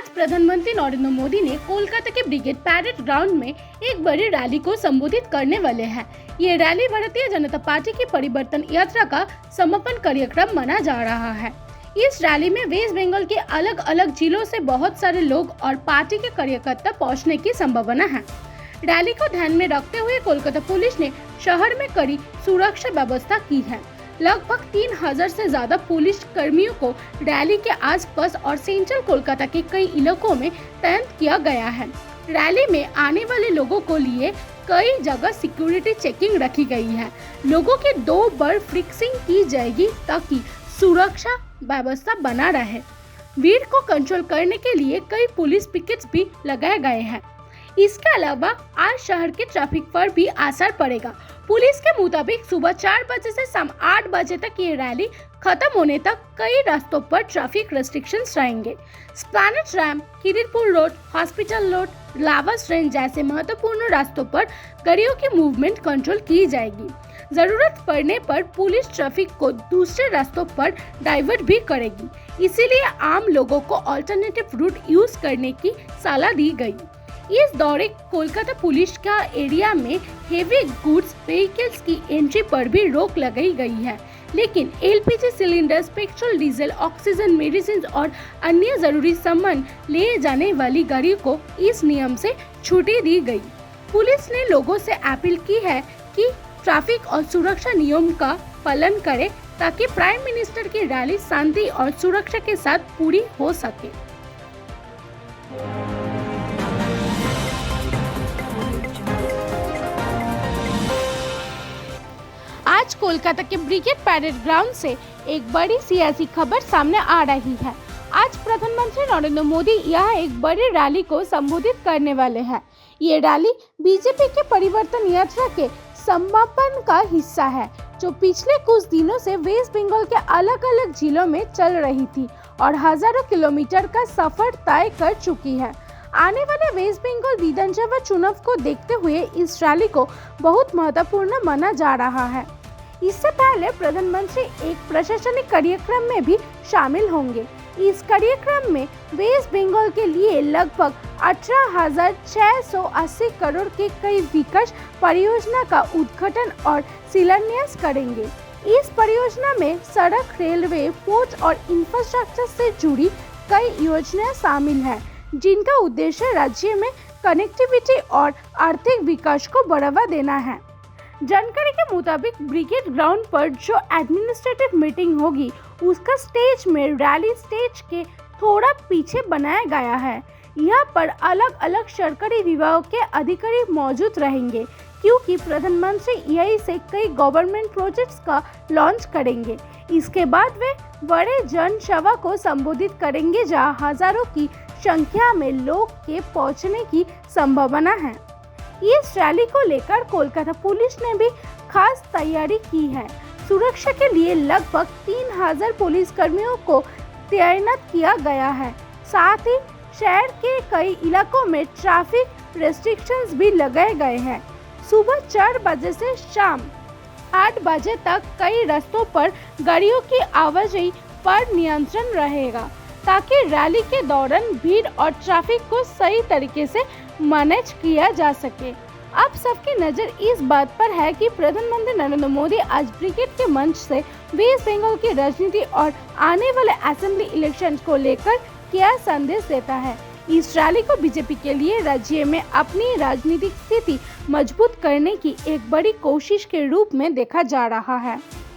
आज प्रधानमंत्री नरेंद्र मोदी ने कोलकाता के ब्रिगेड पैरेड ग्राउंड में एक बड़ी रैली को संबोधित करने वाले हैं। ये रैली भारतीय जनता पार्टी की परिवर्तन यात्रा का समापन कार्यक्रम माना जा रहा है। इस रैली में वेस्ट बंगाल के अलग अलग जिलों से बहुत सारे लोग और पार्टी के कार्यकर्ता पहुंचने की संभावना है। रैली को ध्यान में रखते हुए कोलकाता पुलिस ने शहर में कड़ी सुरक्षा व्यवस्था की है। लगभग 3000 से ज्यादा पुलिस कर्मियों को रैली के आसपास और सेंट्रल कोलकाता के कई इलाकों में तैनात किया गया है। रैली में आने वाले लोगों को लिए कई जगह सिक्योरिटी चेकिंग रखी गई है। लोगों की 2 बार फिक्सिंग की जाएगी ताकि सुरक्षा व्यवस्था बना रहे। भीड़ को कंट्रोल करने के लिए कई पुलिस पिकेट्स भी लगाए गए हैं। इसके अलावा आज शहर के ट्रैफिक पर भी असर पड़ेगा। पुलिस के मुताबिक सुबह 4 बजे से शाम 8 बजे तक ये रैली खत्म होने तक कई रास्तों पर ट्रैफिक रेस्ट्रिक्शंस रहेंगे। Esplanade ramp, Kiritpur road, hospital road, लावास ट्रेन जैसे महत्वपूर्ण रास्तों पर गाड़ियों की मूवमेंट कंट्रोल की जाएगी। जरूरत पड़ने पर पुलिस ट्रैफिक को दूसरे रास्तों पर डाइवर्ट भी करेगी। इसीलिए आम लोगों को अल्टरनेटिव रूट यूज करने की सलाह दी गई। इस दौरे कोलकाता पुलिस का एरिया में हेवी गुड्स व्हीकल्स की एंट्री पर भी रोक लगाई गई है, लेकिन LPG cylinders, petrol, diesel, oxygen, medicine और अन्य जरूरी सामान ले जाने वाली गाड़ियों को इस नियम से छुट्टी दी गई। पुलिस ने लोगों से अपील की है कि ट्रैफिक और सुरक्षा नियम का पालन करें ताकि प्राइम मिनिस्टर की रैली शांति और सुरक्षा के साथ पूरी हो सके। आज कोलकाता के ब्रिगेड पैरेड ग्राउंड से एक बड़ी सियासी खबर सामने आ रही है। आज प्रधानमंत्री नरेंद्र मोदी यहाँ एक बड़ी रैली को संबोधित करने वाले हैं। ये रैली बीजेपी के परिवर्तन यात्रा के समापन का हिस्सा है, जो पिछले कुछ दिनों से वेस्ट बंगाल के अलग अलग जिलों में चल रही थी और हजारों किलोमीटर का सफर तय कर चुकी है। आने वाले वेस्ट बंगाल विधानसभा चुनाव को देखते हुए इस रैली को बहुत महत्वपूर्ण माना जा रहा है। इससे पहले प्रधानमंत्री एक प्रशासनिक कार्यक्रम में भी शामिल होंगे। इस कार्यक्रम में वेस्ट बंगाल के लिए लगभग 18,680 करोड़ के कई विकास परियोजना का उद्घाटन और शिलान्यास करेंगे। इस परियोजना में सड़क, रेलवे, पोर्ट और इंफ्रास्ट्रक्चर से जुड़ी कई योजनाएं शामिल हैं, जिनका उद्देश्य राज्य में कनेक्टिविटी और आर्थिक विकास को बढ़ावा देना है। जानकारी के मुताबिक ब्रिगेड ग्राउंड पर जो एडमिनिस्ट्रेटिव मीटिंग होगी, उसका स्टेज में रैली स्टेज के थोड़ा पीछे बनाया गया है। यहाँ पर अलग अलग सरकारी विभागों के अधिकारी मौजूद रहेंगे, क्योंकि प्रधानमंत्री यहीं से कई गवर्नमेंट प्रोजेक्ट्स का लॉन्च करेंगे। इसके बाद वे बड़े जनसभा को संबोधित करेंगे, जहाँ हजारों की संख्या में लोग के पहुंचने की संभावना है। इस रैली को लेकर कोलकाता पुलिस ने भी खास तैयारी की है। सुरक्षा के लिए लगभग 3000 पुलिस कर्मियों को तैनात किया गया है। साथ ही शहर के कई इलाकों में ट्रैफिक रेस्ट्रिक्शंस भी लगाए गए हैं। सुबह 4 बजे से शाम 8 बजे तक कई रास्तों पर गाड़ियों की आवाजाही पर नियंत्रण रहेगा, ताकि रैली के दौरान भीड़ और ट्रैफिक को सही तरीके से मैनेज किया जा सके। अब सबकी नज़र इस बात पर है कि प्रधानमंत्री नरेंद्र मोदी आज ब्रिगेड के मंच से वेस्ट बंगाल की राजनीति और आने वाले असेंबली इलेक्शन को लेकर क्या संदेश देता है। इस रैली को बीजेपी के लिए राज्य में अपनी राजनीतिक स्थिति मजबूत करने की एक बड़ी कोशिश के रूप में देखा जा रहा है।